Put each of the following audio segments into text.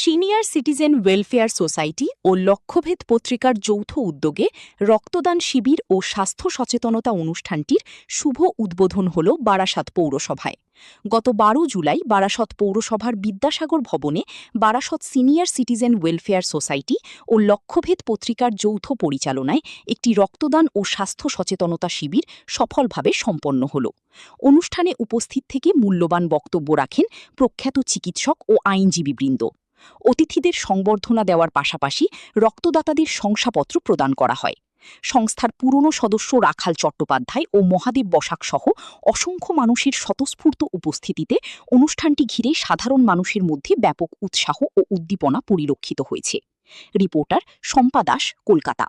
Senior citizen welfare society ও লক্ষ্যভেদ পত্রিকার যৌথ উদ্যোগে রক্তদান শিবির ও স্বাস্থ্য সচেতনতা অনুষ্ঠানটির শুভ উদ্বোধন হল বারাসত পৌরসভায়। গত ১২ জুলাই বারাসত পৌরসভার বিদ্যাসাগর ভবনে Barasat senior citizen welfare society ও লক্ষ্যভেদ পত্রিকার যৌথ পরিচালনায় একটি রক্তদান ও স্বাস্থ্য সচেতনতা শিবির সফলভাবে সম্পন্ন হল। অনুষ্ঠানে উপস্থিত থেকে মূল্যবান বক্তব্য রাখেন প্রখ্যাত চিকিৎসক ও আইনজীবীবৃন্দ। অতিথিদের সংবর্ধনা দেওয়ার পাশাপাশি রক্তদাতাদের শংসাপত্র প্রদান করা হয়। সংস্থার পুরনো সদস্য রাখাল চট্টোপাধ্যায় ও মহাদেব বসাক সহ অসংখ্য মানুষের স্বতঃস্ফূর্ত উপস্থিতিতে অনুষ্ঠানটি ঘিরে সাধারণ মানুষের মধ্যে ব্যাপক উৎসাহ ও উদ্দীপনা পরিলক্ষিত হয়েছে। রিপোর্টার শম্পা দাস, কলকাতা।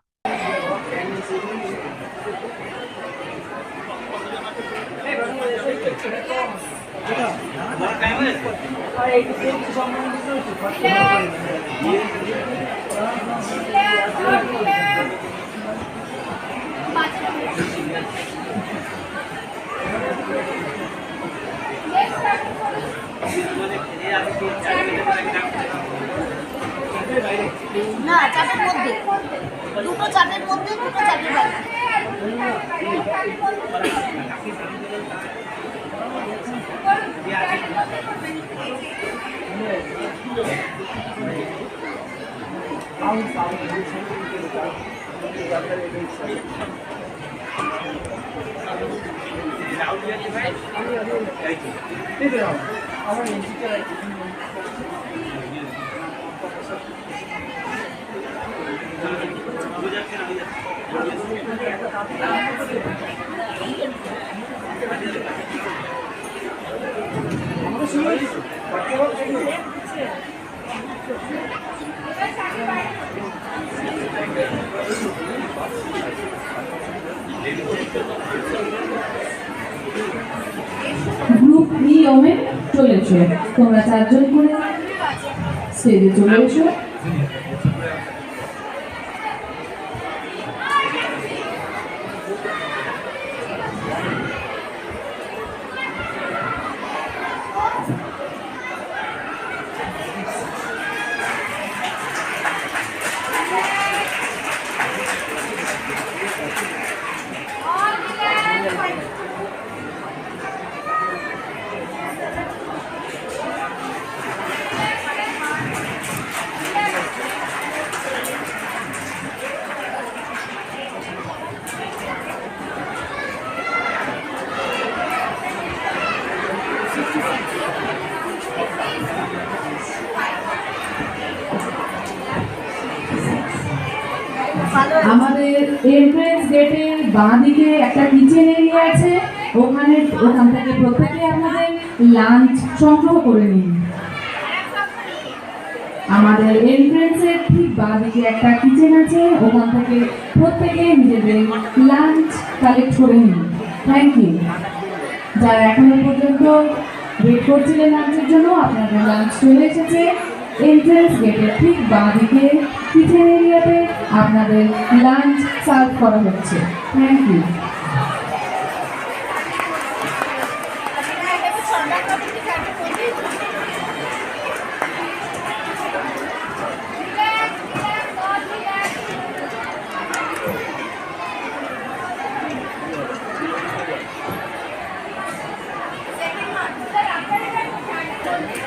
না, চাটের মধ্যে দুটো চাটের মধ্যে দুটো চাটের বাইরে। গ্রুপ বি ওমেন চলেছে, তোমরা চারজন করে স্টেজে চলে এসো। আমাদের এন্ট্রেন্স গেটের বাঁ দিকে একটা কিচেন এরিয়া আছে, ওখান থেকে প্রত্যেকে আপনাদের লাঞ্চ সংগ্রহ করে নিন। আমাদের এন্ট্রেন্সের ঠিক বাঁ দিকে একটা কিচেন আছে, ওখান থেকে প্রত্যেকে নিজেদের লাঞ্চ কালেক্ট করে নিন। Thank you. যারা এখনো পর্যন্ত ওয়েট করছিলেন লাঞ্চের জন্য, আপনাদের লাঞ্চ চলে এসেছে। এন্ট্রেন্স গেটের ঠিক বাঁ দিকে কিচেন এরিয়াতে আপনাদের লাঞ্চ সার্ভ করা হচ্ছে। Thank you.